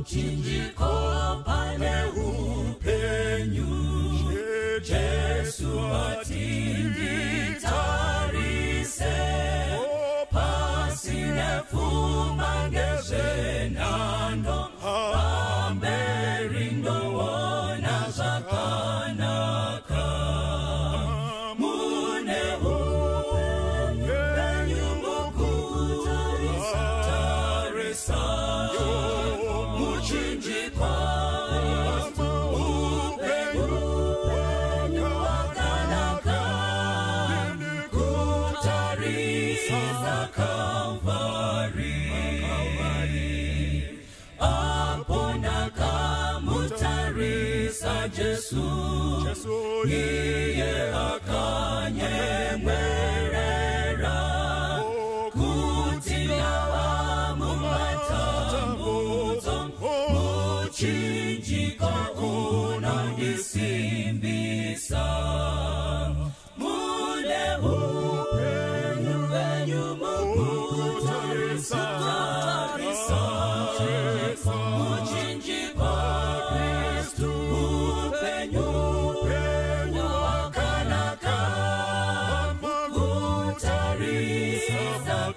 muchinjiko pane upenyu. Jesu atinditarise, pasine pfuma ngezvenhando, pamberi ndoona zvakanaka. Mune upenyu mukutarisa, muchinjikwa upenyu wakanaka, kutarisa Kalvari. Apo ndakamutarisa Jesu, iye akanyemwerera, kuti ndava mumatambudzo, muchinjiko unondisimbisa. Mune upenyu mukutarisa, muchinjiko Kristu, upenyu wakanaka, kutarisa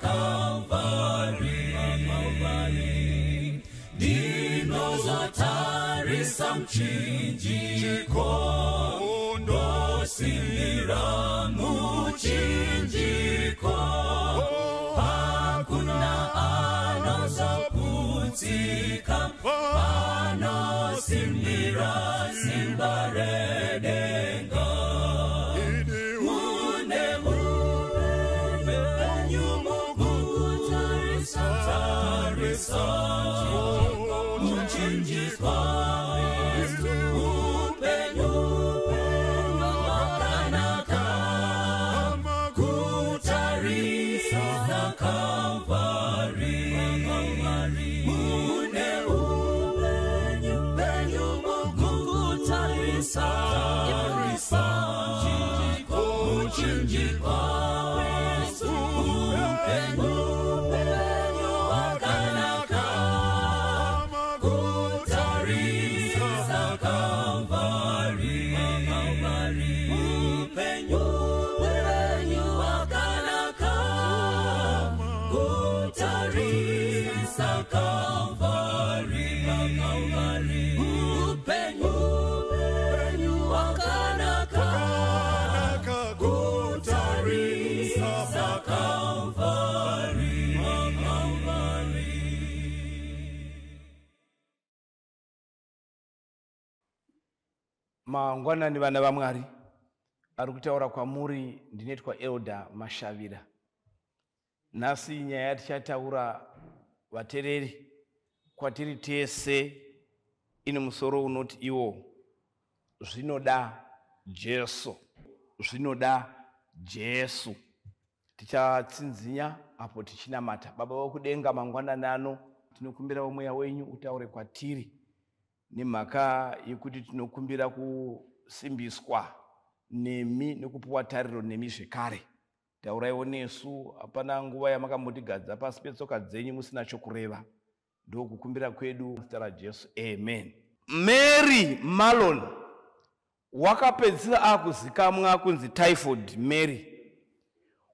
Kalvari. Ndinozotarisa muchinjiko, ndosimbira muchinjiko, hakuna anozoputsika, panosimbira simba redenga. Mune upenyu mukutarisa, muchinjikwa upenyu wakanaka, kutarisa Kalvari. Mune upenyu mukutarisa, muchinjikwa upenyu wakanaka, kutarisa Kalvari. Upenyu wakanaka, kutarisa Kalvari. Upenyu wakanaka, kutarisa Kalvari. Mangwanani vana vaMwari, ari kutaura kwamuri ndinoitwa Elder Mashavira. Nhasi nyaya yatichataura vatereri kwatiri tese ine musoro unoti iwo zvinoda Jesu, zvinoda Jesu. Tichatsinzinya apo tichinamata. Baba vokudenga, mangwanani ano tinokumbira mweya wenyu utaure kwatiri, nemhaka yekuti tinokumbira kusimbiswa nemi nekupuwa tariro nemi zvekare. Tauraiwo nesu, hapana nguva yamakambotigadza pasi petsoka dzenyu musina chokureva. Ndokukumbira kwedu muzita raJesu, amen. Mary Malone wakapedzisira akuzikamwa kunzi typhoid Mary.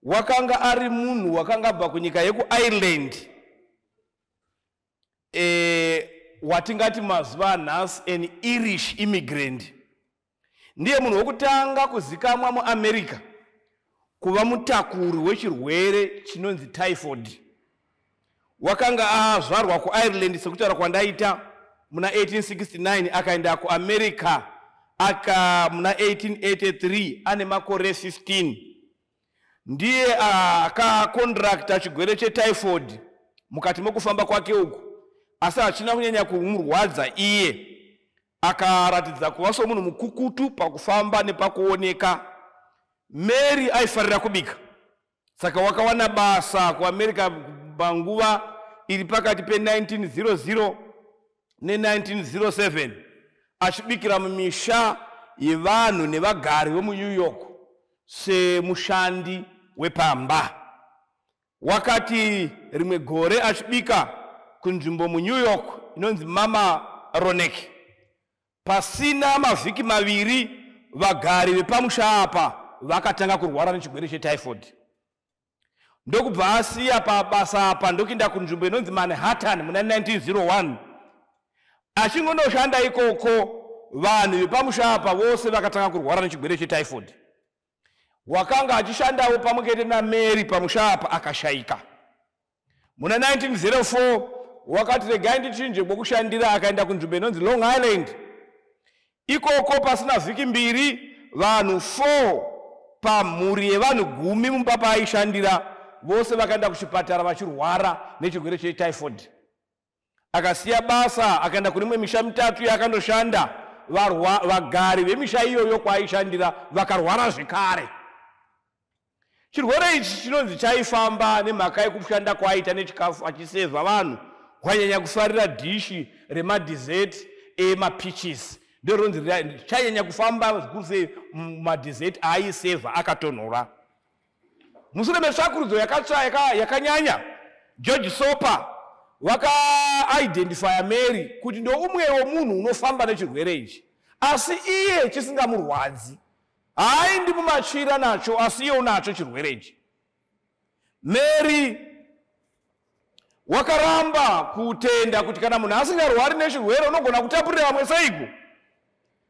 Wakanga ari munhu wakanga abva kunyika yekuIreland, watingati mazuva anhasi an Irish immigrant. Ndiye munhu wokutanga kuzikamwa muAmerica kuva mutakuri wechirwere chinonzi typhoid. Wakanga azvarwa kuIreland sekutaura kwandaita muna 1869, akaenda kuAmerica muna 1883 ane makore 15. Ndiye akakontrakta chigwere chetyphoid mukati mokufamba kwake uku, asi hachina kunyanya kumurwadza iye. Akaratidza kuva somunhu mukukutu pakufamba nepakuoneka. Mary aifarira kubika, saka wakawana basa kuAmerica panguva iri pakati pe1900 ne1907, achibikira mumisha yevanhu nevagari vomuNew York semushandi wepamba. Wakati rimwe gore achibika kunzvimbo muNew York inonzi Mama Ronek. Pasina mavhiki maviri vagari vepamusha apa vakatanga kurwara nechirwere chetyphoid. Ndokubva asiya pabasa apa ndokuenda kunzvimbo inonzi Manhattan muna 1901. Achingonoshanda ikoko vanhu vepamusha apa vose vakatanga kurwara nechirwere chetyphoid. Wakanga achishandawo pamwe naMary pamusha apa akashayika. Muna 1904 wakati regai ndichinje kwekushandira akaenda kunzvimbo inonzi Long Island. Ikoko pasina vhiki mbiri vanhu 4 pamhuri yevanhu 10 mumba paaishandira vose vakaenda kuchipatara vachirwara nechirwere chetyphoid. Akasiya basa akaenda kune imwe misha mitatu yakandoshanda. Vagari vemisha iyoyo kwaaishandira vakarwara zvekare. Chirwere ichi chinonzi chaifamba nemhaka yekushanda kwaaita nechikafu achisevha vanhu wanyanya kufarira dhishi remadhizeti emapeaches. Ndoronzi chanyanya kufamba zvikuru mumadhizeti aaisevha akatonhora. Mushure metsvakurudzo yakanyanya, George Soper waka-identifya Mary kuti ndoumwewo munhu unofamba nechirwere ichi, asi iye chisingamurwadzi. Hai ndi mumachira nacho, asi iye unacho chirwere ichi. Mary wakaramba kutenda kuti kana munhu asingarwari nechirwere unogona kutapurira vamwe seiko.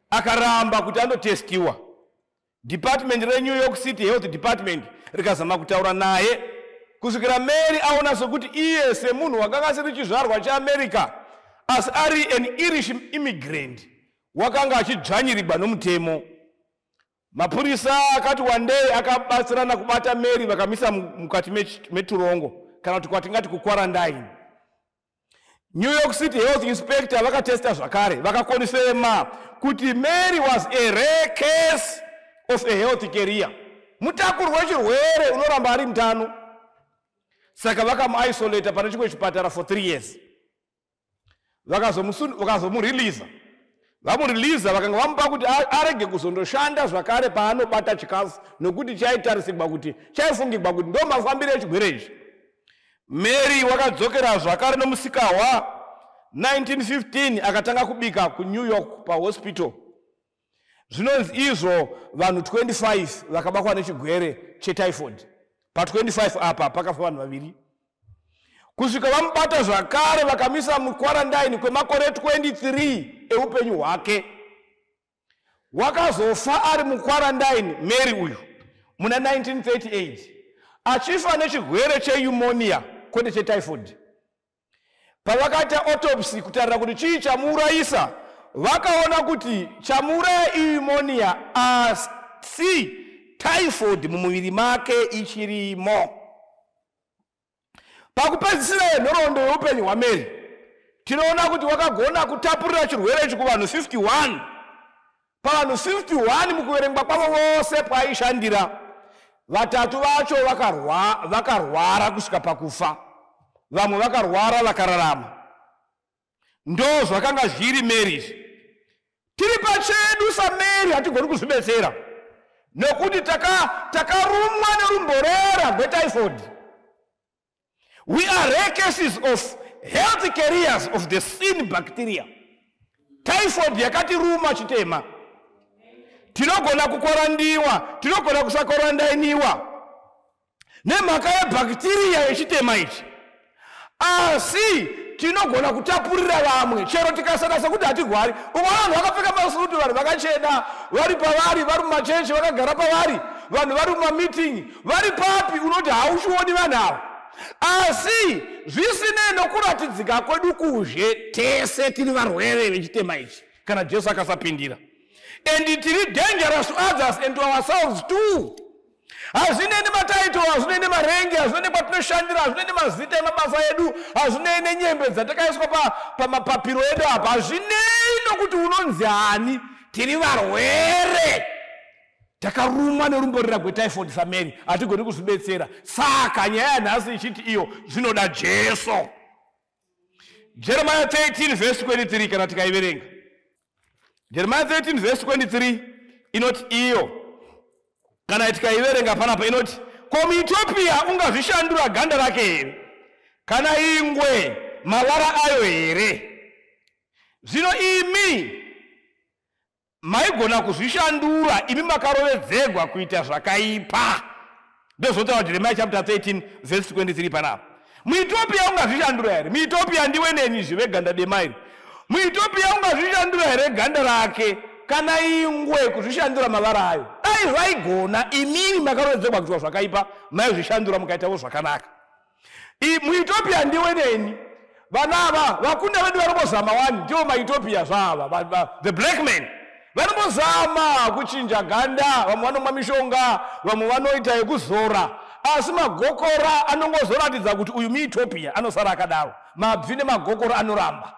Akaramba kuti andotestiwa. Department reNew York City Health Department rikazama kutaura naye kusvikira Mary aona sokuti iye semunhu wakanga asiri chizvarwa cheAmerica asi ari an Irish immigrant wakanga achidzvanyirirwa nomutemo. Mapurisa akati one day akabatsirana kubata Mary vakamisa mukati meturongo kana kuti kwatingati kukwarantine. New York City Health Inspector vakatesta zvakare vakakonfirma kuti Mary was a rare case of a health career. Mutakuri wechirwere unoramba ari mutano. Saka vakamuisolate pane chimwe chipatara for 3 years. Vakazomureleasa. Vamureleasa vakanga vamupa kuti arege kuzondoshanda zvakare paanobata chikafu nokuti chaitarisirwa kuti chaifungirwa kuti ndo mafambiro echirwere ichi. Mary wakadzokera zvakare nomusika wa 1915 akatanga kubika kuNew York pahospital. Zvinonzi izvo vanhu 25 vakabatwa nechirwere chetyphoid. Pa 25 apa pakafa vanhu 2. Kusvika vamubata zvakare vakamisa mukwarantine kwemakore 23 eupenyu hwake. Wakazofa ari mukwarantine Mary uyu muna 1938 achifa nechirwere chepneumonia kwete chetyphoid. Pavakaita autopsy kutarira kuti chii chamuurayisa, vakaona kuti chamuuraya pneumonia asi typhoid mumuviri make ichirimo. Pakupedzisira nhoroondo yeupenyu hwaMary tinoona kuti wakagona kutapurira chirwere ichi kuvanhu 51. Pavanhu 51 mukuverengwa kwavo vose paaishandira, 3 vacho vakarwara kusvika pakufa, vamwe vakarwara vakararama. Ndo zvakanga zviri Mary. Tiri pachedu saMary hatigoni kuzvibetsera nokuti takarumwa nerumborera rwetyphoid. We are rare cases of health carriers of the sin bacteria. Typhoid yakatiruma chitema. Tinogona kukwarandiwa, tinogona kusakwarandainiwa nemhaka yebhakteria yechitema ichi. Asi tinogona kutapurira vamwe chero tikasada sekuti hatirwari. Umwe vanhu vakapfeka masutu, vanhu vakachena vari pavari, vari mumachechi vakagara pavari, vanhu vari mumameeting vari papi, unoti hauchioni vanhu ava. Asi zvisinei nokuratidzika kwedu kuzhe tese tiri varwere vechitema ichi kana Jesu akasapindira. And tiri dangerous to others and to ourselves too. Hazvinei nemataito, hazvinei nemarenge, hazvinei nekwatinoshandira, hazvinei nemazita emabasa edu, hazvinei nenyembe dzatakaiswa pamapapiro edu apa, hazvinei nokuti unonzi ani, tiri varwere. Takarumwa nerumborera rwetyphoid saMary, hatigoni kuzvibetsera. Saka nyaya yanhasi ichiti iyo zvinoda Jesu. Jeremiah 13 verse 23 kana tikaiverenga. Jeremiah 13 verse 23 inoti iyo kana tikaiverenga panapa inoti, ko muEthiopia ungazvishandura ganda rake here? Kana ingwe mavara ayo here. Zvino imi maigona kuzvishandura, imi makarovedzerwa kuita zvakaipa. Ndozotaura Jeremiah chapter 13 verse 23 panapa. MuEthiopia ungazvishandura here? MuEthiopia ndiwe neni zvive ganda dema iri? MuEthiopia ungazvishandura here ganda rake kana ingwe kuzvishandura mavara ayo? Dai zvaigona, imini makarovedzerwa kuitwa zvakaipa, maizvishandura mukaitawo zvakanaka. MuEthiopia ndiwe neni? Vanava vakunda vedu varikuzama wani ndiwo maEthiopia zvava, the black men vanozama kuchinja ganda, vamwe vanomwa mishonga, vamwe vanoita yekuzora, asi magokora anongozoratidza kuti uyu muEthiopia anosara akadaro. Mabvi nemagokora anoramba.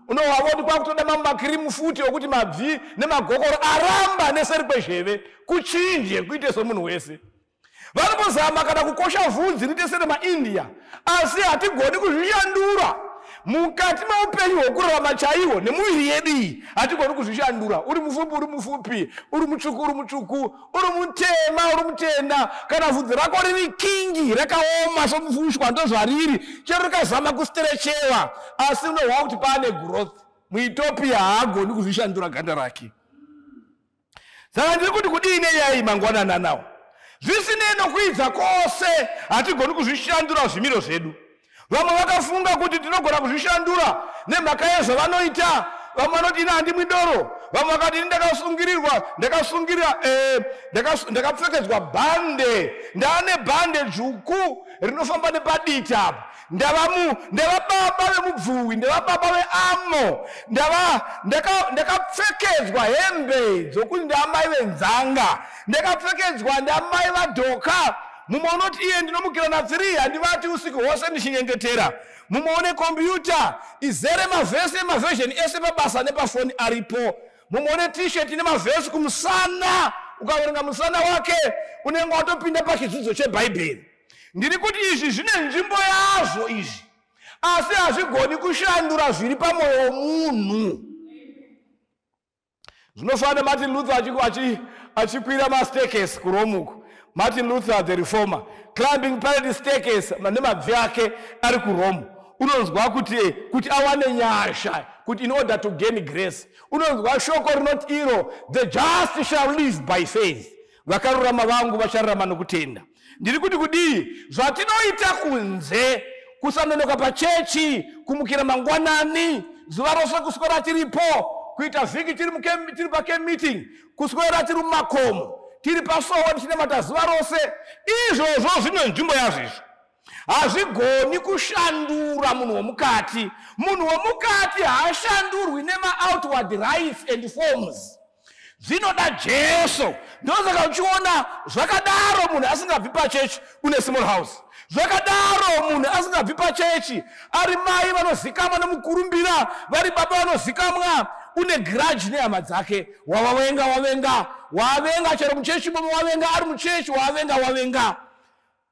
Unowaona kwakutoda mamakirimu futi okuti mabvi nemagokora aramba neseri kwezheve kuchinje kuite somunhu wese. Vanozama kana kukosha vhudzi rite seri maIndia, asi hatigoni kuzvishandura. Mukati maupenyu hwokurarama chaiwo nemuviri yedu iyi hatigoni kuzvishandura. Uri mupfupi uri mupfupi, uri mutsvuku uri mutsvuku, uri mutema uri mutenda, kana vhudzi rako riri kingi rakaoma somufushwa ndozvariri, chero rikazama kusterechewa, asi unohwa kuti pane growth. MuEthiopia haagoni kuzvishandura ganda rake. Saka ndiri kuti kudii yai mangwanana nawo? Zvisinei nokuidza kwose hatigoni kuzvishandura zvimiro zvedu. Vamwe vakafunga kuti tinogona kuzvishandura nemhaka yezvavanoita. Vamwe vanoti ina handimwi doro, vamwe vakati ndakapfekedzwa bhande, ndaane bhande dzvuku rinofamba nepaditi apa, ndava baba vemubvuwi, ndava baba veamo, ndakapfekedzwa hembe dzokuti ndaamai venzanga, ndakapfekedzwa ndaamai vadhoka. Mumaonoti iye ndinomukira na3 handivati usiku hwose ndichinyengetera. Mumaone kompyuta izere mavhesi emavhesheni ese pabasa nepafoni aripo. Mumaone t-shirt ine mavhesi kumusana, ukaverenga musana wake unenge watopinda pachidzidzo cheBhaibheri. Ndiri kuti izvi zvine nzvimbo yazvo izvi, asi hazvigoni kushandura zviri pamwoyo womunhu. Zvinofanira Martin Luther achikwira mastaircase kuRomuku. Martin Luther the reformer climbing parade staircase nemabvi ake ari kuRome. Unonzwa kuti awane nyasha, kuti in order to gain grace. Unonzwa shoko rinoti iro, the just shall live by faith. Vakarurama vangu vachararama nokutenda. Ndiri kuti kudii zvatinoita kunze, kusanonoka pachechi, kumukira mangwanani, zuva rose kuswera tiripo, kuita vhiki tiri pacamp meeting, kuswera tiri mumakomo, tiri pasowa tichinamata zuva rose, izvozvo zvine nzvimbo yazvo. Hazvigoni kushandura munhu womukati. Munhu womukati haashandurwi nema-outward rites and forms. Zvinoda Jesu. Ndosaka uchiona zvakadaro munhu asingabvi pachechi une small house. Zvakadaro munhu asingabvi pachechi ari mai vanozikamwa nemukurumbira, vari baba vanozikamwa, une grudge nehama dzake. Wavenga chero muchechi bomo wavenga, ari muchechi wavenga.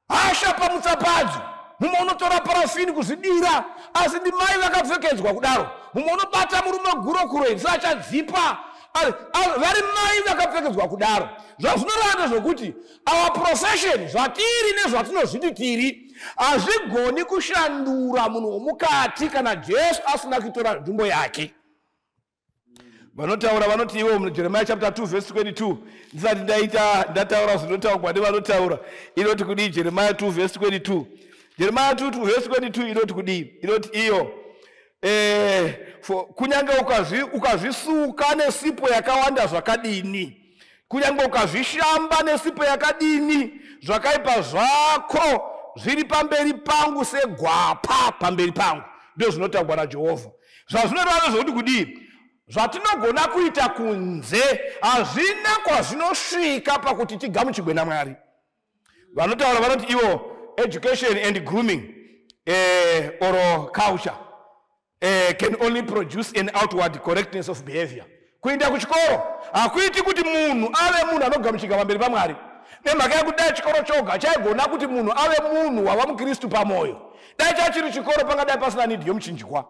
Asha pamutsapadzo, mumwe unotora parafini kuzvidira, asi ndi mai vakapfekedzwa kudaro. Mumwe unobata murume gurokuro sachadzipa, vari mai vakapfekedzwa kudaro. Zvazvinoranda zvokuti our profession, zvatiri nezvatinozviti tiri, hazvigoni kushandura munhu womukati kana Jesu asina kutora nzvimbo yake. Vanotaura vanoti iwo mu Jeremiah chapter 2 verse 22. Ndisati ndataura zvinotaurwa nevanotaura. Inoti kudii Jeremiah 2 verse 22. Jeremiah 2 verse 22 inoti kudii? Inoti iyo kunyange ukazvisuka nesipo yakawanda zvakadini, kunyange ukazvishamba nesipo yakadini, zvakaipa zvako zviri pamberi pangu segwapa pamberi pangu. Ndizvo zvinotaurwa naJehovha. Zvazvinoreva zvokuti kudii? Zvatinogona kuita kunze hazvina kwazvinosvika pakuti tigamuchirwe naMwari. Vanotaura vanoti iwo education and grooming or culture can only produce an outward correctness of behavior. Kuenda kuchikoro hakuiti kuti munhu ave munhu anogamuchirwa pamberi paMwari. Nemhaka yekuti dai chikoro choga chaigona kuti munhu ave munhu wava muKristu pamoyo, dai chachiri chikoro pangadai pasina nidhi yomuchinjikwa.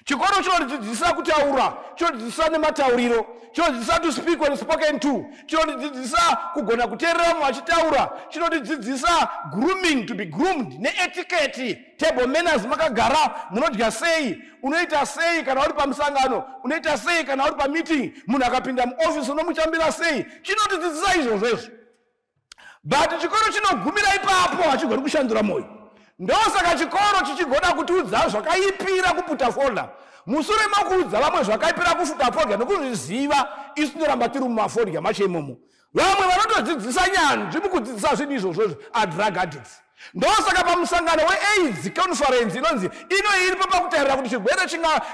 Chikoro chinodzidzisa kutaura, chinodzidzisa nematauriro, chinodzidzisa to speak when spoken to, chinodzidzisa kugona kuteerera munhu achitaura, chinodzidzisa grooming, to be groomed, neetiquette, table manners, makagara munodya sei, unoita sei kana uri pamusangano, unoita sei kana uri pameeting, munhu akapinda muoffice unomuchambira sei, chinodzidzisa izvozvo. But chikoro chinogumira ipapo hachigoni kushandura moyo. Ndosaka chikoro chichigona kutiudza zvakaipira kuputa folder. Mushure makuudza vamwe zvakaipira kufuta folder nokuzviziva isu tinoramba tiri mumafolder macho imomo. Vamwe vanotodzidzisa nyanzvi mukudzidzisa zvinhu izvozvo adrug addicts. Ndosaka pamusangano weAIDS conference inonzi ino iripo pakutaurira kuti chirwere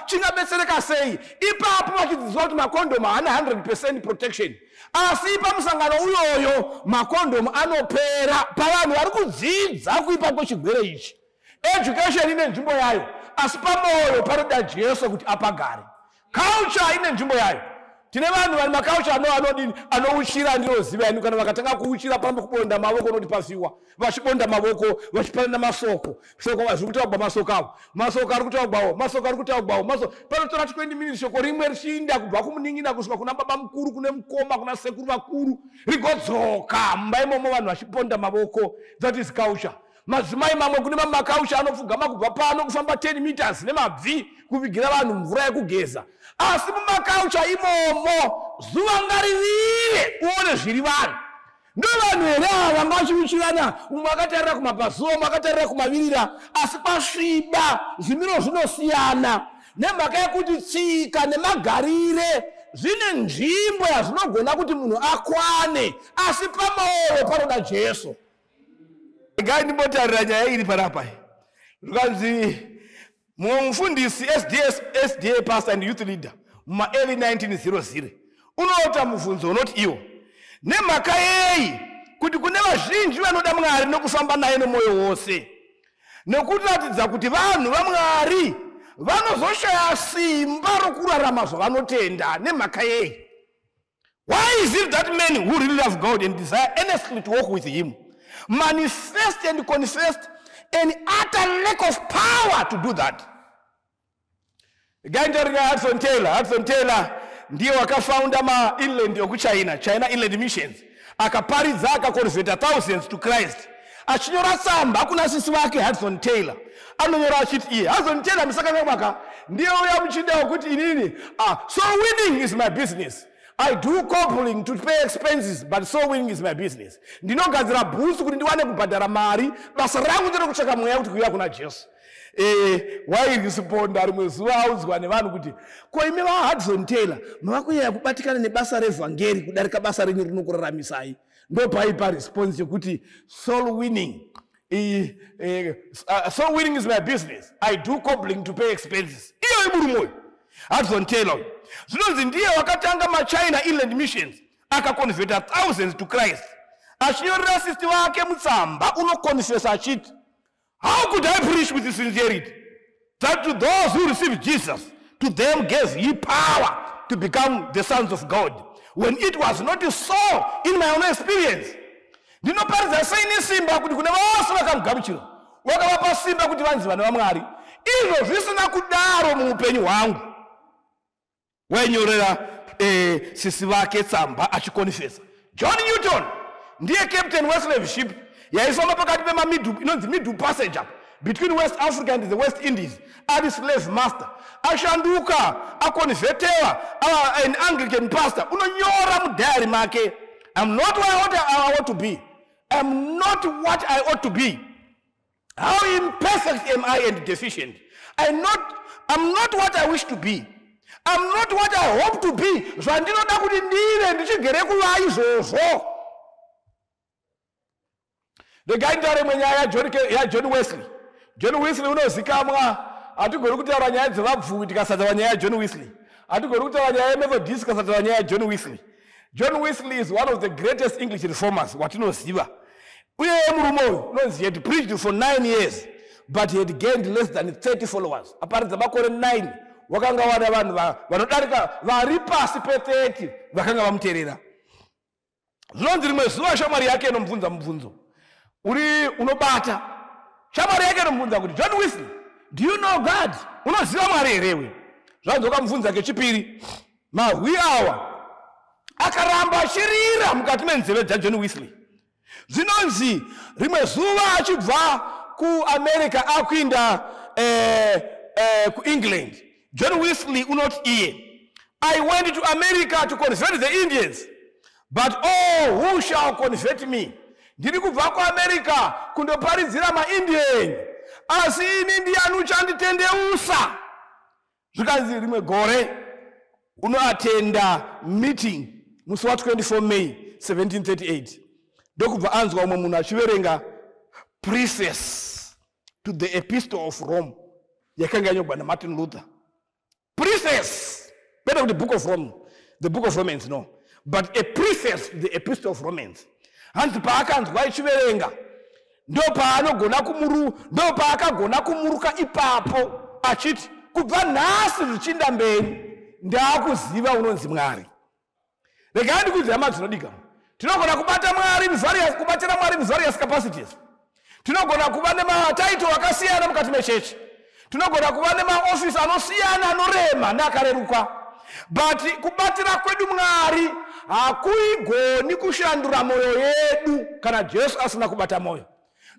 chingabetsereka sei. Ipapo vachidzidziswa kuti makondomu haana 100% protection. Asi pamusangano uyoyo makondomu anopera pavanhu vari kudzidza kuipa kwechirwere ichi. Education ine nzvimbo yayo, asi pamoyo paroda Jesu kuti apagare. Culture ine nzvimbo yayo. Tine vanhu vari maculture anouchira ndinoziva inu kana vakatanga kuuchira pamba kubonda mavoko noti pafiwa. Vachibonda mavoko, vachipana masoko. Soko zviri kutaurwa masoko avo. Masoko ari kutaurwawo, masoko ari kutaurwawo. Panotora 20 minutes shoko rimwe richinda kubva kumuning'ina kusvika kuna baba mukuru, kune mukoma, kuna sekuru vakuru. Rigodzoka mumba imomo vanhu vachiponda mavoko. That is culture. Madzimai mamwe kune mamwe maculture anopfugama kubva pano kufamba 10 meters nemabvi kuvigira vanhu mvura yekugeza. Asi mumaculture imomo zuva ngaririre uone zviri vanhu. Ndo vanhu here ava vanga vachiuchirana, umwe akatarira kumabvazuva, umwe akatarira kumavirira, asi pasviba zvimiro zvinosiyana. Nemhaka yekuti tsika nemagarire zvine nzvimbo yazvinogona kuti munhu akwane, asi pamoyo paroda Jesu. Gai ndimbotarira nyaya iri panapa. Zvikanzi mufundisi SDA pastor and youth leader muma early 1900 unoita mubvunzo unoti iwo nemhaka yei kuti kune vazhinji vanoda Mwari nokufamba naye nomwoyo wose, nekuratidza kuti vanhu vaMwari vanozoshaya simba rokurarama zvavanotenda. Nemhaka yei? Why is it that men who really love God and desire earnestly to walk with him manifest and confess an utter lack of power to do that? Hudson Taylor ndiye wakafounda ma-inland yokuChina, China Inland Missions. Akaparidza akakonverta thousands to Christ. Achinyora tsamba kuna sisi wake Hudson Taylor. Anonyora achiti iye Hudson Taylor musaka mwaka ndiye uya muchinda wokuti inini so winning is my business. I do cobbling to pay expenses, but so winning is my business. Ndinogadzira bhusu kuti ndiwane kubhadhara mari, basa rangu ndiro kutsvaka mweya kuti kuuya kuna Jesu. Wairisiponda rimwe zuva audzwa nevanhu kuti ko imi vaHudson Taylor mavakunyanya kubatikana nebasa revhangeri kudarika basa renyu rinokuraramisai. Ndo paipa response yekuti soul winning is my business. I do cobbling to pay expenses. Iyo iburu moyo Hudson Taylor zvinonzi ndiye wakatanga maChina Inland Missions akakonverta thousands to Christ. Achinyorera sister wake mutsamba unokonfesa achiti, how could I preach with sincerity that to those who receive Jesus, to them gave he power to become the sons of God, when it was not so in my own experience? Ndinoparidza sei simba kuti kune vose vakamugamuchira wakavapa simba kuti vanzi vana vaMwari. Izvo zvisina kudaro muupenyu hwangu. Wainyorera sisi vake tsamba achikonfesa. John Newton ndiye captain weslave ship yaifamba pakati inonzi middle passage between West Africa and the West Indies. Ari slave master ashanduka akonvertewa an Anglican pastor. Unonyora mudhari make, I'm not what I ought to be. I'm not what I ought to be. How imperfect am I and deficient? I'm not what I wish to be. I'm not what I hope to be. Zvandinoda kuti ndive ndichigere kuva izvozvo. Ndogaindare mwenyaya ya John Wesley. John Wesley unozikamwa, hatigoni kutaura nyaya dzevabvuki tikasataura nyaya ya John Wesley. Hatigoni kutaura nyaya yeMethodist tikasataura nyaya ya John Wesley. John Wesley is one of the greatest English reformers watinoziva. Uye murume uyu unonzi he had preached for 9 years, but he had gained less than 30 followers. Aparidza makore 9 wakanga wana vanhu vanodarika vari pasi pe30 vakanga vamuteerera. Zvinonzi rimwe zuva shamwari yake inomubvunza mubvunzo uri unobata. Shamwari yake inomubvunza kuti Do you know God? Unoziva Mwari here. Zvanzoka mubvunza kechipiri. Mahwi awa akaramba achirira mukati menzeve dzaJohn Wesley. Zvinonzi rimwe zuva achibva kuAmerica akuinda kuEngland. John Wesley unoti iye, I went to America to convert the Indians, but oh, who shall convert me? Ndiri kubva kuAmerica kundoparidzira maIndian, asi ini ndiani uchanditendeusa. Zvikanzi rimwe gore unoatenda meeting musi wa24 May 1738. Ndokubva anzwa umwe munhu achiverenga preface to the Epistle of Rome yakanga yanyorwa naMartin Luther. Preface, better with the book of Romans, no, but a preface to the Epistle of Romans. Hanzi paakanzwa ichiverenga ndopaakagona kumuruka ipapo achiti kubva nhasi zvichinda mberi ndaakuziva unonzi Mwari. Regai ndikuudze hama dzinodikanwa, tinogona kubatira Mwari various capacities. Tinogona kuva nemataito akasiyana mukati mechechi. Tinogona kuva nemaofisi anosiyana anorema neakareruka. But kubatira kwedu Mwari hakuigoni kushandura moyo yedu kana Jesu asina kubata moyo.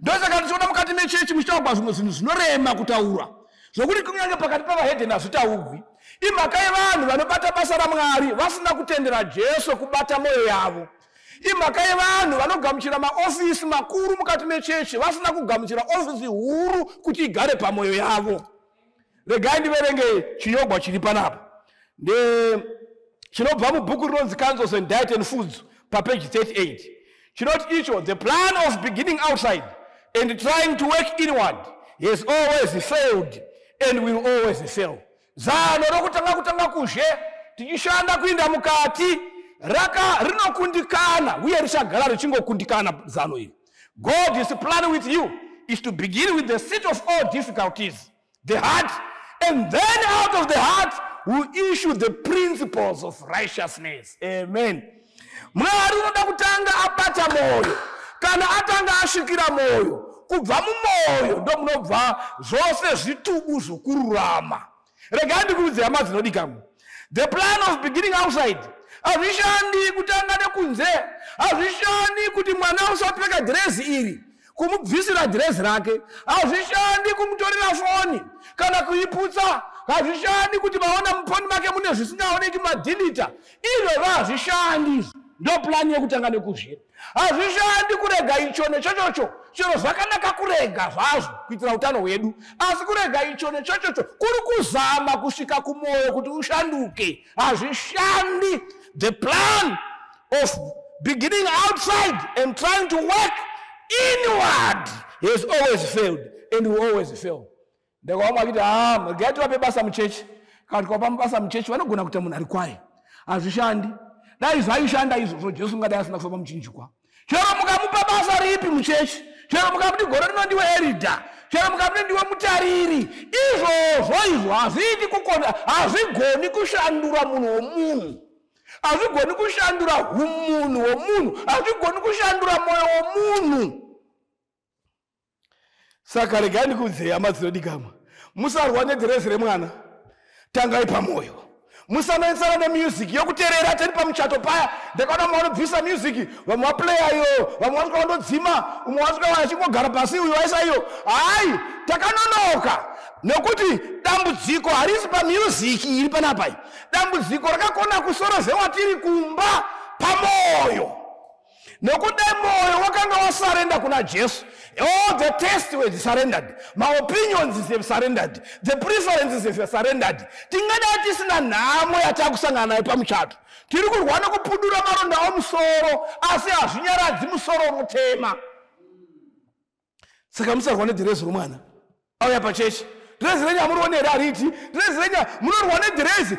Ndosaka tichiona mukati mechechi muchitaurwa zvimwe zvinhu zvinorema kutaura. Zvokuti kunyange pakati pavahedheni hazvitaurwi. Imhaka yevanhu vanobata basa raMwari vasina kutendera Jesu kubata moyo yavo. Imhaka yevanhu vanogamuchira maofisi makuru mukati mechechi vasina kugamuchira ofisi huru kuti igare pamwoyo yavo. Regai ndiverenge chinyogwa chiri panapa. Chinobva mubhuku rinonzi Counsels and Diet and Foods papage 38. Chinoti icho, the plan of beginning outside and trying to work inward has always failed and will always fail. Zano rokutanga kuzhe tichishanda kuinda mukati rinokundikana uye richagara richingokundikana zano iri. God's plan with you is to begin with the seat of all difficulties, the heart, and then out of the heart will issue the principles of righteousness. Amen. Mwari unoda kutanga abata moyo kana atanga asvikira moyo. Kubva mumoyo ndo munobva zvose zvitubu zvokururama. Regai ndikuudze hama dzinodikanwa, the plan of beginning outside hazvishandi kutanga nekunze. Hazvishandi kuti mwana usapfeka dhirezi iri kumubvisira dhirezi rake. Hazvishandi kumutorera foni kana kuiputsa. Hazvishandi kuti maona mufoni make mune zvisingaoneki madhilita. Izvo hazvishandi. Ndo plani yekutanga nekuzhe. Hazvishandi kurega icho nechochocho. Chero zvakanaka kurega zvazvo kuitira utano hwedu, asi kurega icho nechochocho kuri kuzama kusvika kumoyo kuti ushanduke. Hazvishandi. The plan of beginning outside and trying to work inward has always failed and will always fail. Ndakaoma kuti regai tivape basa muchechi. Kana tikapa mabasa muchechi vanogona kuita munhu ari kwaye. Hazvishandi. Dai zvaishanda izvozvo Jesu ngadai asina kufamba muchinjikwa. Chero mukamupa basa ripi muchechi, chero mukamuti gore rino ndiwe erida, chero mukamuti ndiwe mutariri, izvozvo hazviti kukona, hazvigoni kushandura munhu womunhu. Hazvigoni kushandura umunhu womunhu, hazvigoni kushandura moyo womunhu. Saka regai ndikuudze hama dzinodikanwa, musarwa nedhirezi remwana, tangai pamoyo. Musanoitsana nemusic yokuteerera tiri pamuchato paya. Ndakaona mwana bvisa music, vamwe vaplaya iyo, vamwe vasvika vandodzima, umwe wasvika vachingogara pasi, uyo waisa iyo. Hai, takanonoka nekuti dambudziko harisi pamusic iri panapa. Dambudziko rakakona kusorozhewa tiri kumba pamoyo. Nekuti moyo wakanga wasarenda kuna Jesu. All the taste was surrendered. My opinions have surrendered. The preferences have surrendered. Tingada tisina namo yatakusangana naye pamuchato. Tiri kurwana kupudura maronda omusoro asi hazvinyaradzi musoro mutema. Saka musarwane dhirezi romwana. Auya pachechi. Dhirezi renya muruonera ariti. Dhirezi renya munorwane dhirezi.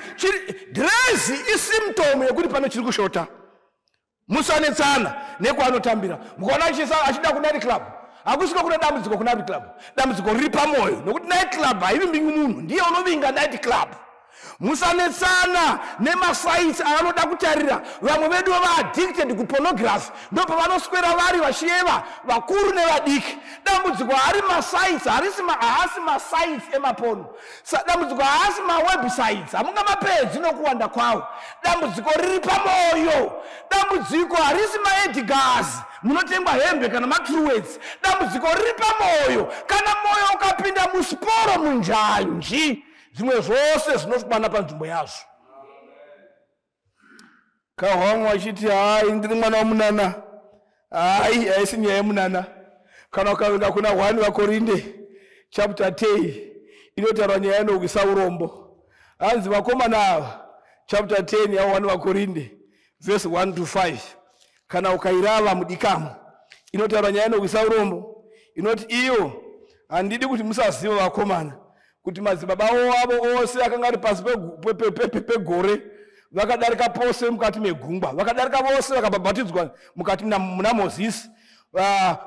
Dhirezi isymptom yekuti pano chiri kushota. Musanetsana nekwanotambira. Mukaona achida ku night club. Hakusvika kuna dambudziko ku night club. Dambudziko riri pamoyo. Nokuti night club haivimbi munhu, ndiye unovinga night club. Musanetsana nemasaitsi anoda kutarira. Vamwe vedu addicted kupornography. Ndipo vanoswera vari vachiyeva vakuru nevadiki. Dambudziko hari masaitsi, haasi masaitsi emaporno. Dambudziko haasi mawebsites, hamungamapedzi nokuwanda kwawo. Dambudziko riri pamoyo. Dambudziko harisi maedgars munotengwa hembe kana matruwets. Dambudziko riri pamoyo. Kana moyo ukapinda musporo munjanji, zvimwe zvose zvinofumana panzvimbo yazvo. Kahwamwa achiti hai ndiri mwana wamunana. Hai haisi nyaya yemunana. Kana ukaenda kuna 1 Vakorinde chapter 10 inotaura nyaya yenokuisa urombo. Hanzi vakomana ava chapter 10 ya 1 Vakorinde verse 1 to 5. Kana ukairava mudikamo inotaura nyaya yenokuisa urombo. Inoti iyo handidi kuti musaziva vakomana kuti madzibaba avo ose akanga ari pasi pegore vakadarika pose mukati megungwa. Vakadarika vose vakabhabhatidzwa mukati muna Mozisi,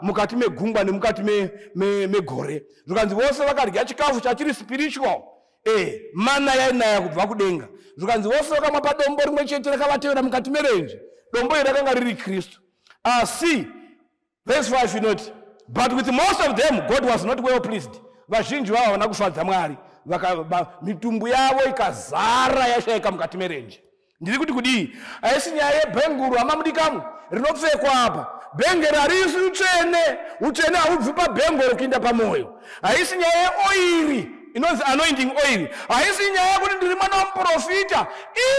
mukati megungwa nemukati megore. Zvikanzi vose vakadya chikafu chachiri spiritual, mana yainaya kubva kudenga. Zvikanzi vose vakamwa padombo rimwe chete rakavatevera mukati merenje. Dombo iri rakanga riri Kristu. Asi verse 5 inoti, but with most of them God was not well pleased. Vazhinji vavo havana kufadza Mwari. Mitumbu yavo ikazara yashaika mukati merenje. Ndiri kuti kudii? Haisi nyaya yebhenguru amamudikamu rinopfekwa apa. Bhengeri harisi utsvene. Utsvene haubvi pabhenguru kuinda pamoyo. Haisi nyaya yeoiri inonzi anointing oil. Haisi nyaya yekuti ndiri mwana wamuprofita.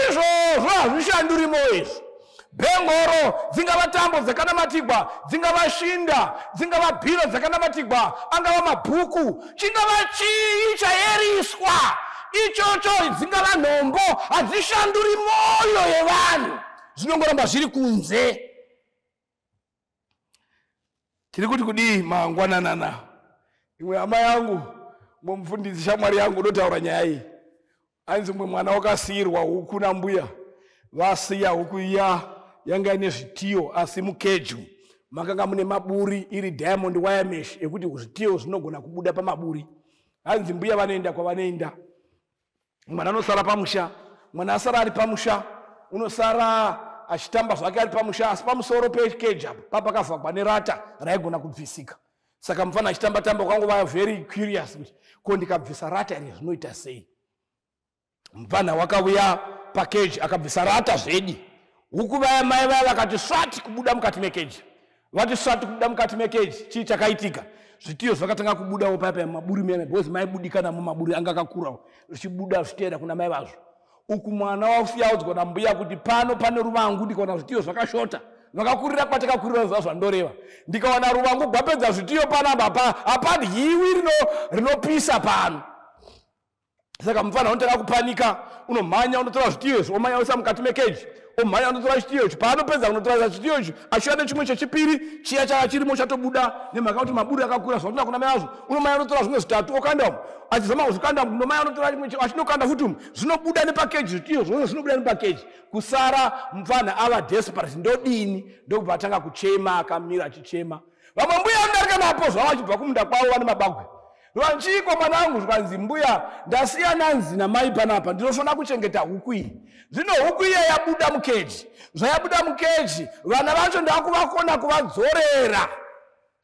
Izvozvo hazvishandurimo izvi. Bhengoro dzingava tambo dzakanamatigwa, dzingava shinda, dzingava bhiro dzakanamatigwa, angava mabhuku, chingava chii chayeriswa ichocho, dzingava nhombo, hadzishanduri moyo yevanhu, zvinongoramba zviri kunze. Tiri kuti kudii mangwananana. Imwe hama yangu mumufundisi shamwari yangu unotaura nyaya iyi. Anzi mwe mwana wakasiyirwa huku nambuya. Vasiya huku iya yanga ine zvitiyo asi mukeju makanga mune maburi iri diamond wire mesh ekuti zvitiyo zvinogona kubuda pamaburi. Hanzi mbuya vanoenda kwavanoenda. Mwana anosara pamusha. Mwana asara ari pamusha unosara achitamba zvake ari pamusha, asi pamusoro pekeji apo papakavhagwa nerata raigona kubvisika. Saka mufana achitamba tamba kwangova very curious kuti ko ndikabvisa rata iri zvinoita sei. Mufana wakauya pakeji akabvisa rata zvedi. Huku vaya mai vaya vakati swati kubuda mukati mekeji. Vati swati kubuda mukati mekeji. Chii chakaitika? Zvitiyo zvakatanga kubudawo paya maburi mene because maibudikana mumaburi anga akakurawo. Zvichibuda zvichienda kuna mai vazvo. Uku mwana wafiyaudzwa nambuya kuti pano pane ruvangu ndikaona zvitiyo zvakashota. Vakakurira kwatakakurira zvandoreva. Ndikaona ruvangu gwapedza zvitiyo panapa hapadyiwi rinopisa pano. Saka mufana unotanga kupanika, unomhanya unotora zvitiyo izvi omhanya uisa mukati mekeji. Omhanya unotora zvitiyo izvi, paanopedza unotora zvitiyo izvi, achiona chimwe chechipiri, chiya chaka chirimo chatobuda nemhaka kuti maburi akakura zvakuna kuna mai azvo. Unomhanya unotora zvimwe zvitatu okanda umu. Achizama kuzvikanda umu, unomhanya unotora chimwe achinokanda futi umu. Zvinobuda nepakeji zvitiyo zvose zvinobuda nepakeji. Kusara mufana ava desperate, ndodini, ndokubva atanga kuchema, akamira achichema. Vamwe mbuya vanodarika napo zvavo vachibva kumunda kwavo vane mabagwe. Vanchiko mwanangu zvikanzi mbuya ndasiya nanzi namai panapa ndinofana kuchengeta huku iyi. Zvino huku iya yabuda mukeji. Zvayabuda mukeji vana vacho ndakuvakona kuvadzorera.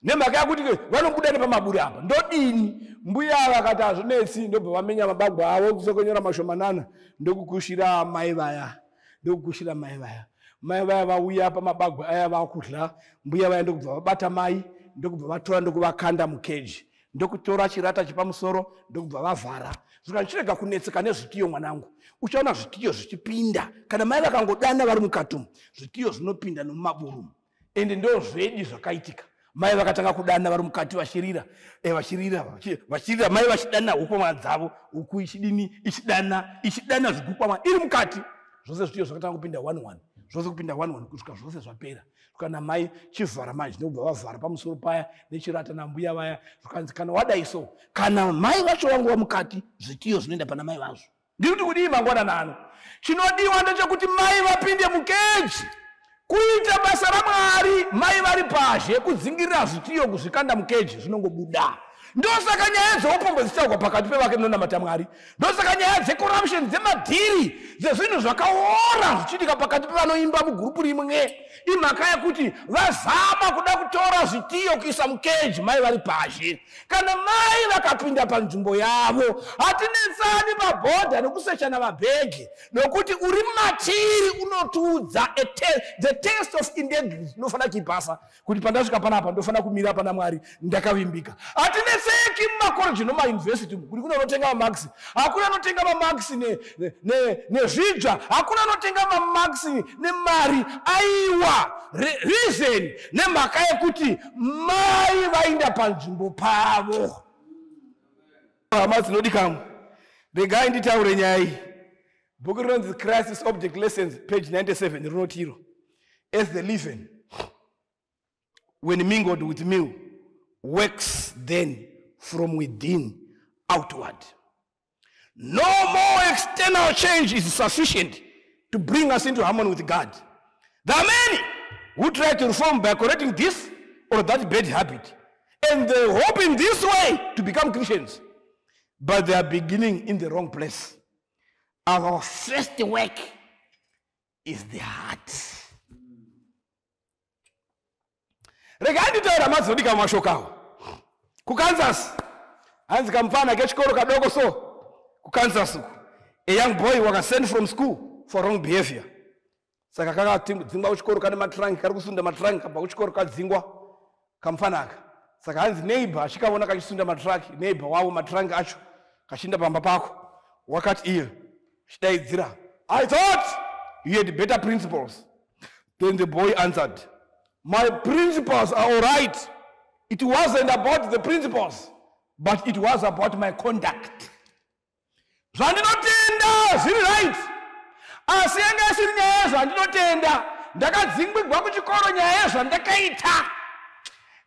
Nemhaka yakuti vanobuda nepamaburi apa. Ndodini? Mbuya vakati hazvinetsi ndobva vamenya mabagwa avo kusokonyora mashomanana ndokukushira mai vaya. Ndokukushira mai vaya. Mai vaya vauya pamabagwa aya vakudla. Mbuya vaya ndokubva vabata mai ndokubva vatora ndokuvakanda mukeji. Ndokutora chirata chipamusoro ndokubva vavhara. Zvikachirega kunetseka nezvitiyo mwanangu. Uchaona zvitiyo zvichipinda. Kana mai vakangodana vari mukati umu, zvitiyo zvinopinda nomumaburu. Ende ndo zvedi zvakaitika. Mai vakatanga kudana vari mukati vachirira. Vachirira mai vachidana hukoma dzavo. Huku ichidini ichidana zvigupama iri mukati. Zvose zvitiyo zvakatanga kupinda 1-1. Zvose kupinda 1-1 kusvika zvose zvapera. Kana mai chivhara manje ndobva vavhara pamusoro paya nechirata nambuya vaya. Zvikanzi kana wadaiso, kana mai vacho vangu mukati, zvitiyo zvinoenda pana mai vazvo. Ndikuti kudii mangwananano. Chinodiwa ndechekuti mai vapinde mukeji. Kuita basa raMwari, mai vari pazhe kudzingirira zvitiyo kuzvikanda mukeji zvinongobuda. Ndosaka nyaya dzoupombwe dzichagwa pakati pevake munonamata Mwari. Ndosaka nyaya dzecorruption, dzemadhiri, dzezvinhu zvakaora zvichiitika pakati pevanoimba mugurupu rimwe. Imhaka yekuti vazama kuda kutora zvitiyo kuisa mukeji mai vari pashi. Kana mai vakapinda panzvimbo yavo, hatinetsani mabhodha nekusechana mabhegi, nokuti uri matiri unotudza the taste of integrity. Ndofana kipasa kuti pandasvika panapa ndofana kumira pana Mwari ndakavimbika. Hatinetseki mumakoreji nomayunivhesiti kuti kuna unotenga mamax, hakuna anotenga mamax nezvidzva, hakuna anotenga mamax nemari. Aiwa reason nemhaka yekuti mai vainda panzvimbo pavo. Hama dzinodikamwa, regai nditaure nyaya iyi. Bhuku rinonzi Crisis Object Lessons, page 97, rinotiro, as the leaven, when mingled with meal, works then from within outward. No more external change is sufficient to bring us into harmony with God. There are many who try to reform by correcting this or that bad habit, and they hope in this way to become Christians, but they are beginning in the wrong place. Our first work is the heart. Regarding the Ramazodika Mashokao, Kukansas, Hans Kampana Kechkoro Kadogo so, Kukansas, a young boy was sent from school for wrong behavior. Sakakaka Zingwa Uchkoro Kanamatrank, Karusunda Matrank, Bauchkoro Kazingwa, Kampanaka. Sakahan's neighbor, Shikawana Kashunda Matrak, neighbor, Wawa Matrank Achu, Kashinda Bambapako, Wakat ear, stay zira. I thought you had better principles. Then the boy answered, my principles are all right. It wasn't about the principles, but it was about my conduct. Zvandinotenda zviri right. Asi yanga isiri nyaya zvandinotenda. Ndakadzingirwa kuchikoro nyaya zvandakaita.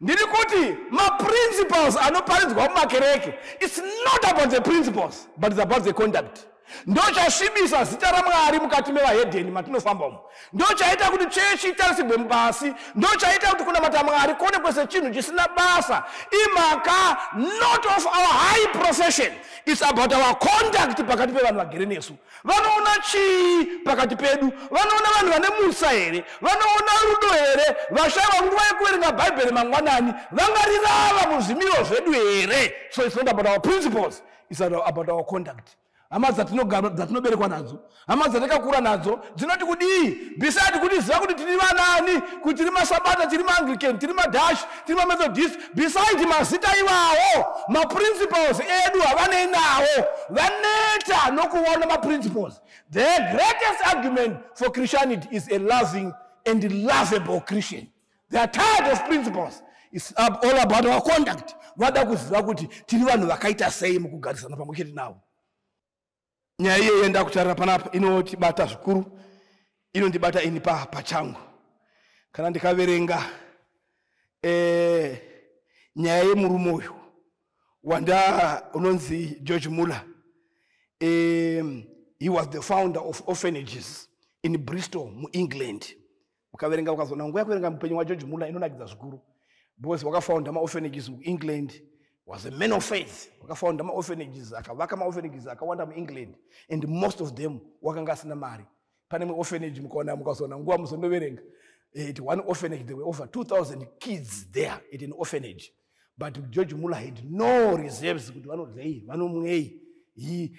Ndiri kuti ma-principles anoparidzwa mumakereke, it's not about the principles, but it's about the conduct. Ndochasvibisa zita raMwari mukati mevahedheni matinofamba umo. Ndochaita kuti chechi itarisirwe mubasi. Ndochaita kuti kunamata Mwari kuonekwe chinhu chisina basa. Imhaka not of our high profession. It's about our conduct pakati pevanhu vagere nesu. Vanoona chii pakati pedu? Vanoona vanhu vane musa here? Vanoona rudo here? Vashaiwa nguva yekuverenga Bhaibheri mangwanani vangarirava muzvimiro zvedu here? So it's not about our principles, it's about our conduct. Hama dzatinoberekwa nadzo, hama dzatakakura nadzo dzinoti kudii? Besides kuti ziva kuti tiri vanani, kuti tiri maSabata, tiri maAnglican, tiri maDash, tiri maMethodist, besides mazita iwawo, ma-principles edu havanei nawo, vaneta nokuona ma-principles. The greatest argument for Christianity is a loving and lovable Christian. They are tired of principles. It's all about our conduct. Vada kuziva kuti tiri vanhu vakaita sei mukugarisana pamwechete nawo. Nyaya iye yenda kutarira panapa inotibata zvikuru, inondibata ini pachangu. Kana ndikaverenga nyaya yemurume uyu wanda unonzi George Muller. He was the founder of orphanages in Bristol, England. Ukaverenga ukazona nguva yekuverenga mupenyu waGeorge Muller inonakidza zvikuru. Because wakafounda ma-orphanages in England, was a man of faith. Wakafounda ma-orphanages, akavaka ma-orphanages akawanda mu-England, and most of them wakanga asina mari. Pane orphanage mukona mukazona nguva musondoverenga. At one orphanage there were over 2,000 kids there at an orphanage. But George Muller had no reserves. He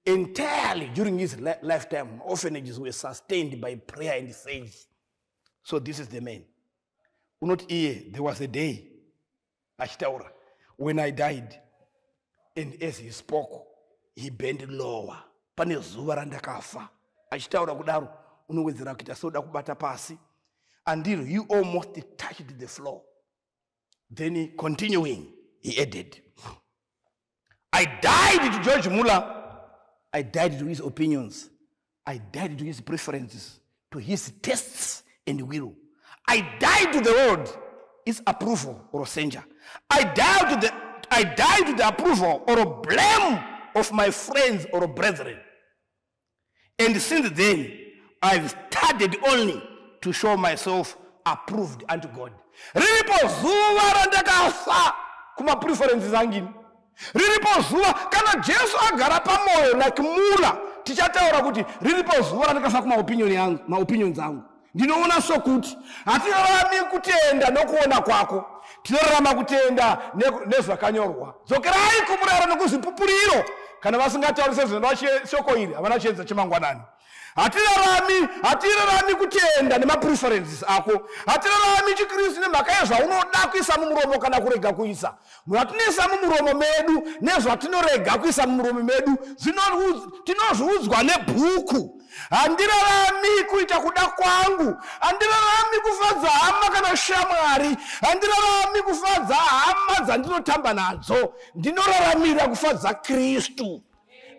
entirely during his lifetime, orphanages were sustained by prayer and faith. So this is the man. Not here, there was a day, Ashtaura, when I died, and as he spoke, he bent lower. Pane zuva randakafa. Ashtaura kudaro, unowedzera kuita soda kubata pasi, until he almost touched the floor. Then he, continuing, he added, I died to George Muller. I died to his opinions. I died to his preferences, to his tastes and will. I died to the world, its approval or censure. I died to the approval or blame of my friends or brethren. And since then, I've studied only to show myself approved unto God. Ripo zuva randakafa kumapreferences angini. Riripo zuva kana Jesu agara pamoyo like mula, tichataura kuti riripo zuva randikafa kumaopinions angu. Ndinoona sokuti hatirarami kutenda nokuona kwako, tinorarama kutenda nezvakanyorwa. Dzokerai kumurayiro nekuzvipupuriro. Kana vasingatauri sezvino shoko iri havana chiedza chemangwanani. Hatirarami kutenda nemapreferences ako. Hatirarami chikristu nemhaka yezvaunoda kuisa mumuromo kana kurega kuisa. Zvatinoisa mumuromo medu nezvatinorega kuisa mumuromo medu tinozviudzwa nebhuku. Handirarami kuita kuda kwangu, handirarami kufadza hama kana shamwari, handirarami kufadza hama dzandinotamba nadzo, ndinoraramira kufadza Kristu.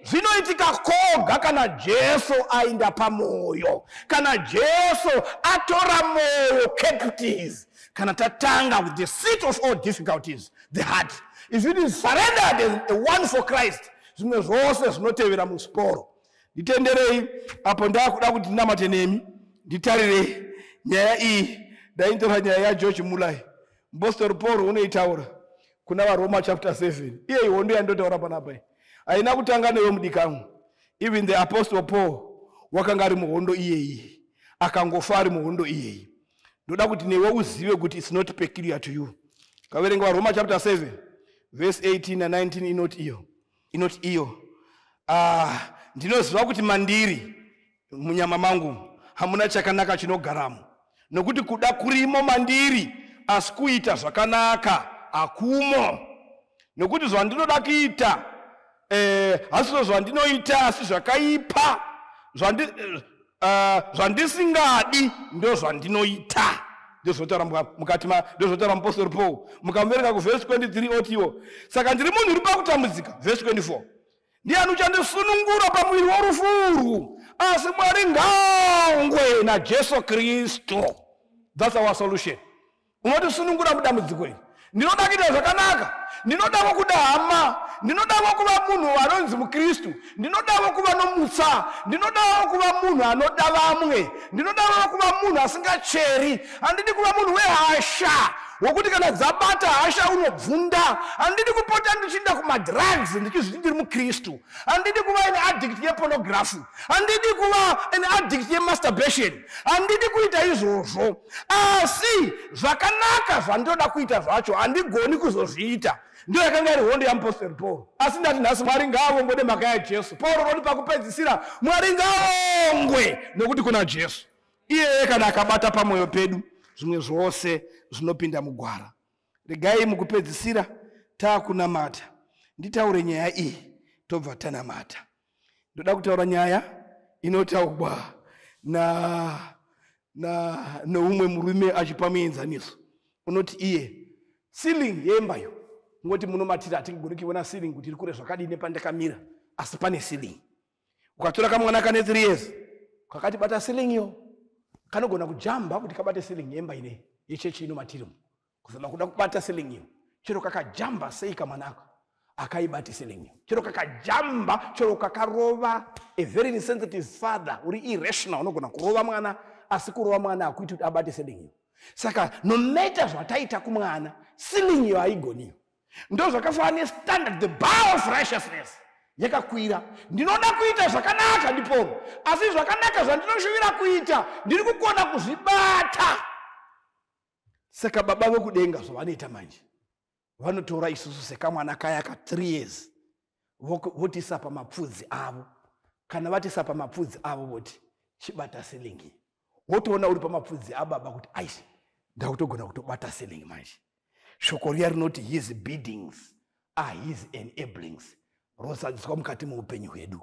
Zvinoitika koga kana Jesu ainda pamoyo, kana Jesu atora moyo captives, kana tatanga with the seat of all difficulties, the heart. If it is surrendered as a one for Christ, zvimwe zvose zvinotevera musporo. Nditenderei apo ndakuda kuti ndinamate nemi, nditarirei nyaya iyi. Ndaintora nyaya yaJohn Mulai. Apostle Paul unoitaura kuna vaRoma chapter 7. Iye ihondo yandotaura panapa. Aina kutanga newe mudikangu. Even the Apostle Paul wakanga ari muhondo iyeyi, akangofa ari muhondo iyeyi. Ndoda kuti newe uzive kuti it's not peculiar to you. Kaverenga vaRoma chapter 7 verse 18 and 19 inoti iyo. Ndinoziva kuti mandiri munyama mangu hamuna chakanaka chinogaramo, nokuti kuda kurimo mandiri asi kuita zvakanaka akumo. Nokuti zvandinoda kuita hasino zvandinoita asi zvakaipa, zvandisingadi ndo zvandinoita. Ndozvotaura mukati ndozvotaura Apostle Paul. Mukamverenga kuverse 23 otiwo, saka ndiri munhu uri pakutambudzika. Verse 24, ndiani uchandisunungura pamuviri worufuru? Asi Mwari ngaongwe naJesu Kristu. That's our solution. Unotisunungura mudambudziko iri. Ndinoda kuita zvakanaka, ndinodawo kuda hama, ndinodawo kuva munhu anonzi muKristu, ndinodawo kuva nomutsa, ndinodawo kuva munhu anoda vamwe, ndinodawo kuva munhu asingacheri, handidi kuva munhu wehasha wokuti kana dzabata hasha unobvunda. Handidi kupota ndichienda kumadrugs ndichizviti ndiri muKristu. Handidi kuva an addict yepornography. Handidi kuva an addict yemasturbation. Handidi kuita izvozvo. Asi zvakanaka zvandinoda kuita zvacho handigoni kuzozviita. Ndio yakanga iri hondo yaApostle Paul. Asi ndati nhasi Mwari ngaongwe nemhaka yaJesu. Paul unoti pakupedzisira Mwari ngaongwe nokuti kuna Jesu. Iye kana akabata pamwoyo pedu, zvimwe zvose zvinopinda mugwara. Regai mukupedzisira taakunamata nditaure nyaya iyi tobva tanamata. Ndoda kutaura nyaya inotaurwa noumwe murume achipa muenzaniso. Unoti iye ceiling yembayo ngoti munomatira atingogoni kuona ceiling kuti iri kure zvakadini pandakamira, asi pane ceiling. Ukatora kamwana kane 3 years kakati bata ceiling yo, kanogona kujamba kuti kabate ceiling yemba ine yechechi inomatirimu, kuzama kuda kubata ceiling yo. Chero kakajamba sei kamwanako akaibata ceiling yo. Chero kakajamba, chero kakarova. A very insensitive father uri irrational unogona kurova mwana, asi kurova mwana akuiti kuti abate ceiling yo. Saka no matter zvataita kumwana, ceiling yo haigoniyo. Ndo zvakafanira standard, the bar of righteousness yakakwira. Ndinoda kuita zvakanaka ndipo, asi zvakanaka zvandinoshuvira kuita ndiri kukona kuzvibata. Saka baba vekudenga zvavanoita manje, vanotora isusu sekamwana kaya ka 3 years votisa pamapfudzi avo. Kana vatisa pamapfudzi avo voti chibata ceiling, wotoona uri pamapfudzi ababa kuti aishi ndakutogona kutobata ceiling manje. Shoko riya rinoti his biddings are his enablings. Rosadziswa mukati muupenyu hwedu.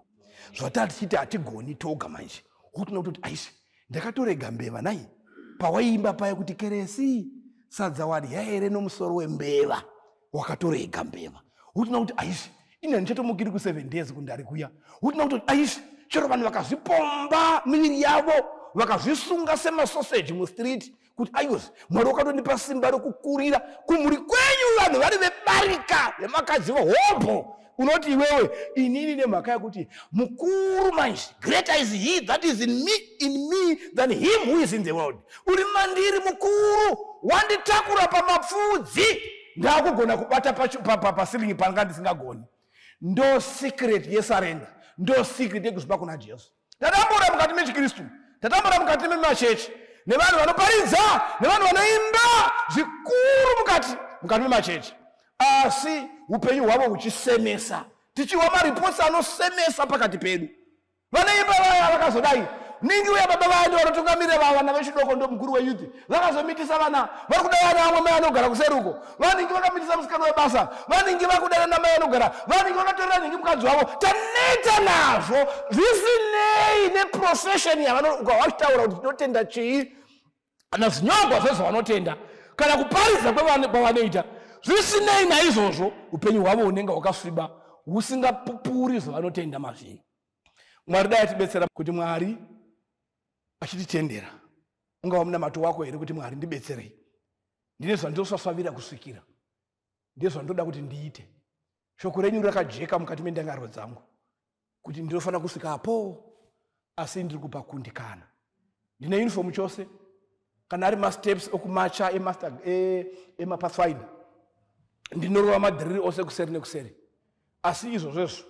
Zvatati chiti hatigoni toga manje, wotoona kuti aishi ndakatorega mbeva nai pawaimba paya kuti keresi sadza wadya here nomusoro wembeva, wakatorega mbeva. Wotoona kuti aishi ina ndichatomukiri ku 7 days kundari kuya. Wotoona kuti aishi chero vanhu vakazvipomba miviri yavo, vakazvisunga semasoseji mustreet kuti ayuzi Mwari wakatonipa simba rokukurira kumhuri kwenyu vanhu vari vebarika vemakadzi vehopo. Unoti iwewe inini nemhaka yakuti mukuru manje, greater is he that is in me than him who is in the world. Uri mandiri mukuru, wanditakura pamapfudzi ndakugona kubata pasilingi panga ndisingagoni. Ndo secret yesurrender. Ndo secret yekuzipa kuna Jesu. Tatambura mukati mechikristu, tatambura mukati memachechi, nevanhu vanoparidza, nevanhu vanoimba zvikuru mukati memachechi. Asi upenyu hwavo huchisemesa. Tichiwa maripotsi anosemesa pakati pedu. Vanoimba vaya vakazodai, ningi uya baba vaya vanotungamirira vana vechidoko ndo mukuru weyuthi. Vakazomitisa vana, vari kudai ana amwe mai anogara kuseri uko. Vaningi vakamitisa musikana webasa, vaningi vakudana namai anogara, vaningi vakatorera ningi mukadzi wavo. Taneta nazvo, zvisinei neprofesheni yavanonga vachitaura kuti tinotenda chii, kana zinyongwa zvese vanotenda, kana kuparidza kwavanoita. Zvisinei naizvozvo, upenyu hwavo hunenge hwakasviba, husingapupuri zvavanotenda mazviri. Mwari dai atibetsera kuti Mwari achititendera. Ungava munamato wako here kuti Mwari ndibetserei. Ndine zvandosasvavira kusvikira. Ndine zvandoda kuti ndiite. Shoko renyu rakajeka mukati mendangariro dzangu. Kuti ndinofanira kusvika apo, asi ndiri kupa kundikana. Ndine uniform chose. Kana ari masteps okumacha emapathfinder. Ndinorova madhiriri ose kuseri nekuseri. Asi izvozvo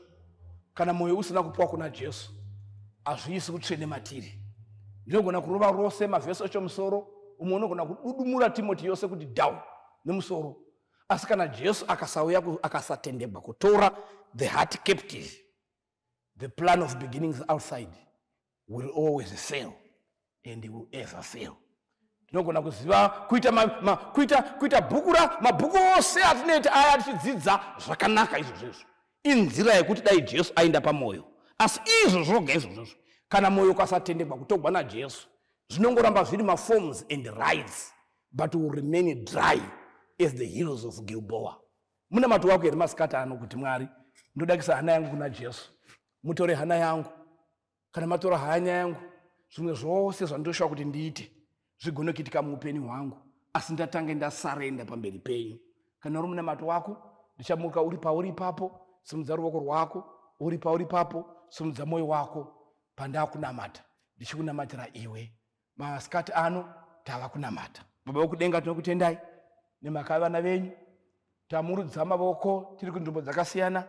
kana moyo usina kupiwa kuna Jesu, hazviisi kutsvene matiri. Ndinogona kurova rose mavhesi echomusoro, umwe unogona kududumura Timoti yose kuti down nemusoro. Asi kana Jesu akasauya akasatendebwa kutora the heart captive, the plan of beginnings outside will always fail and will ever fail. Ndinogona kuziva kuita mabhuku ose atinoita aya tichidzidza zvakanaka izvozvo. Inzira yekuti dai Jesu aenda pamoyo. Asi izvozvoga izvozvo, kana moyo ukasatendebwa kutogwa naJesu, zvinongoramba zviri maforms and rides, but will remain dry as the hills of Gilboa. Muna matu wako here masikati ano kuti Mwari, ndodakisa hana yangu kuna Jesu. Mutore hana yangu. Kana matora hanya yangu, zvimwe zvose zvandoshawa kuti ndiite, zvigone kuitika muupenyu hwangu, asi ndatange ndasarenda pamberi penyu. Kana uri muna matu wako, ndichamuka uri pauri ipapo, simudza ruoko rwako, uri pauri ipapo, simudza moyo wako, pandakunamata. Ndichikunamatira iwe. Masikati ano tava kunamata. Baba vokudenga tinokutendai nemakava vana venyu. Tamurudza mavoko tiri kunzvimbo dzakasiyana.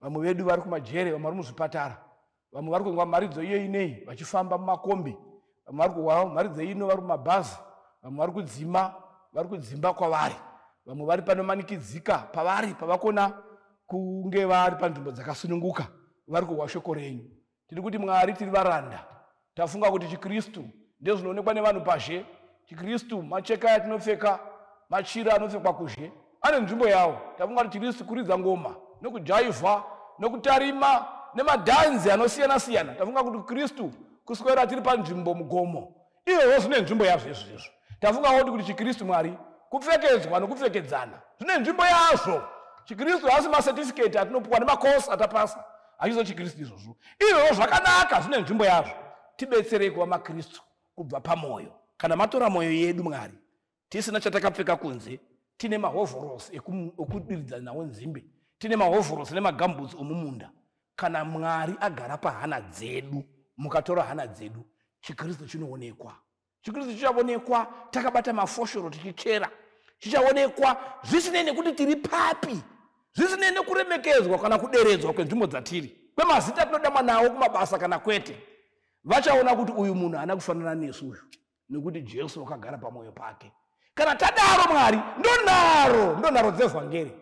Vamwe vedu vari kumajere, vamwe vari muzvipatara. Vamwe vari kuingwa maridzo iyo inei vachifamba mumakombi. Vamwe vari kuwa maridzo ino vari mumabhazi. Vamwe vari kudzimba kwavari. Vamwe vari panomanikidzika pavari pavakona kunge vari panzvimbo dzakasununguka. Vari kuwa shoko renyu. Tiri kuti Mwari tiri varanda. Tafunga kuti chikristu ndizvo zvinoonekwa nevanhu pazhe. Chikristu macheka atinopfeka, machira anopfekwa kuzhe, ane nzvimbo yawo. Tafunga kuti chikristu kuridza ngoma, nokujaivha, nokutarima, nemadhanzi anosiyana siyana. Tafunga kuti Kristu kuswera tiri panzvimbo mugomo. Izvozvo zvine nzvimbo yazvo izvozvo. Tafunga kuti chikristu Mwari kupfekedzwa nokupfekedzana zvine nzvimbo yazvo. Chikristu hasi macertificate atinopuwa nemakosi atapasa. Hazvizo chikristu izvozvo. Izvozvo zvakanaka zvine nzvimbo yazvo. Tibetserei kuva maKristu kubva pamoyo. Kana matora moyo yedu Mwari, tisina chatakapfeka kunze, tine mahovhorosi ekudiridza nawo nzimbe, tine mahovhorosi nemagambutsi omumunda. Kana Mwari agara pahana dzedu, mukatora hana dzedu, chikristu chinoonekwa. Chikristu chichaonekwa takabata mafoshoro tichichera. Chichaonekwa zvisinei nekuti tiri papi, zvisinei nekuremekedzwa kana kuderedzwa kwenzvimbo dzatiri, kwemazita tinodamwa nawo kumabasa kana kwete. Vachaona kuti uyu munhu haana kufanana nesu uyu, nekuti Jesu wakagara pamoyo pake. Kana tadaro Mwari, ndonaro dzevhangeri.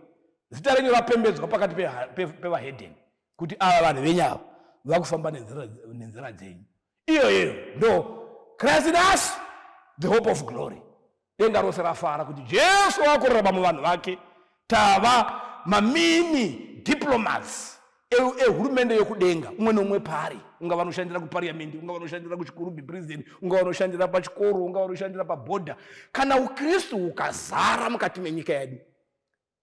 Zita renyu rapembedzwa pakati pevahedheni kuti ava vanhu venyavo vakufamba nenzira dzenyu. Iyo ndo Christ in us, the hope of glory. Denga rose rafara kuti Jesu wakorera pamwe vanhu vake. Tava mamini diplomats ehurumende yokudenga, umwe nomwe pari. Unga vanoshandira kuparliament, unga vanoshandira kuchikurubi prison, unga vanoshandira pachikoro, unga vanoshandira pabhodha. Kana uKristu ukazara mukati menyika yedu,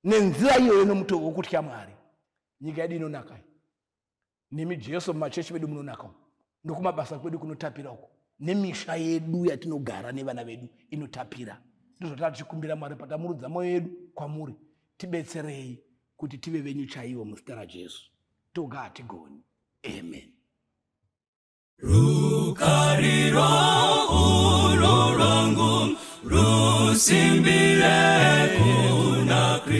nenzira iyo inomuto wokutya Mwari, nyika yedu inonaka. Nemi Jesu mumachechi vedu munonaka. Ndokumabasa kwedu kunotapira uko. Nemisha yedu yatinogara nevana vedu inotapira. Ndizvo tatichikumbira Mwari patamurudza moyo yedu kwamuri. Tibetserei kuti tive venyu chaivo muzita raJesu. Toga hatigoni. Amen. Rukariro ulo rwangu rusimbire kuna Kristo.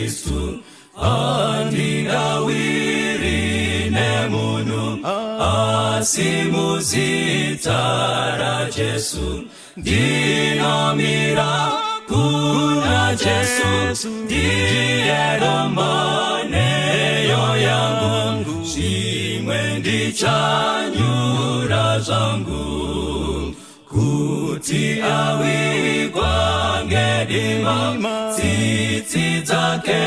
Asimuzita ra Jesu, dinomira kuna Jesu, ndiye romaneyo yangu, shimwe ndichanyura zangu, kuti awigwa ngedima, tsitsi dzake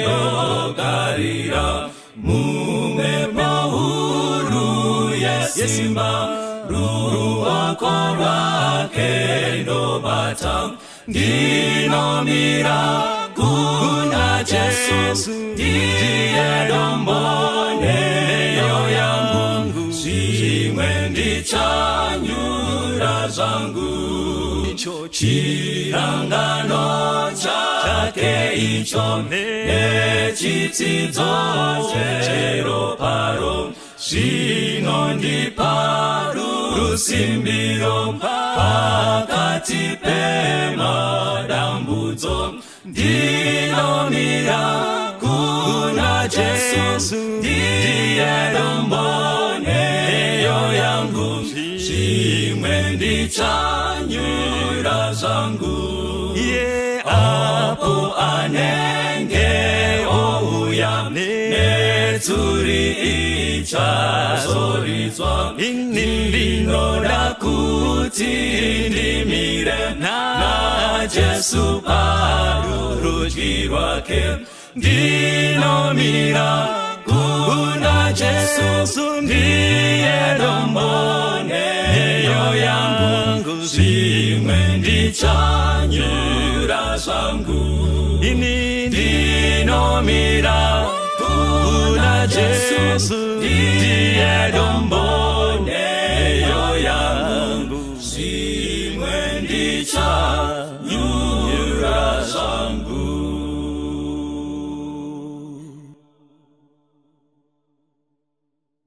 ndogarira, mume pahuru yesimba, ruoko rwake ndobata, ndinomira kuna Jesu, ndiye romboneyo yangu, shimwe ndichanyura zangu, chirangano chake icho nechitsidzo cheroparo, zvinondipa rusimbiro pakati pemadambudzo, ndinomira kuna Jesu, ndiye romboneyo yangu, shimwe ndichanyura zangu. Apo anenge ouya netsuri ichazoridzwa, ndinoda kuti ndimire na Jesu parudyi rwake, ndinomira kuna Jesu, ndiye romboneyo yangu, shimwe ndichanyura zangu. Ndinomira kuna Jesu, ndiye romboneyo yangu, shimwe ndichanyura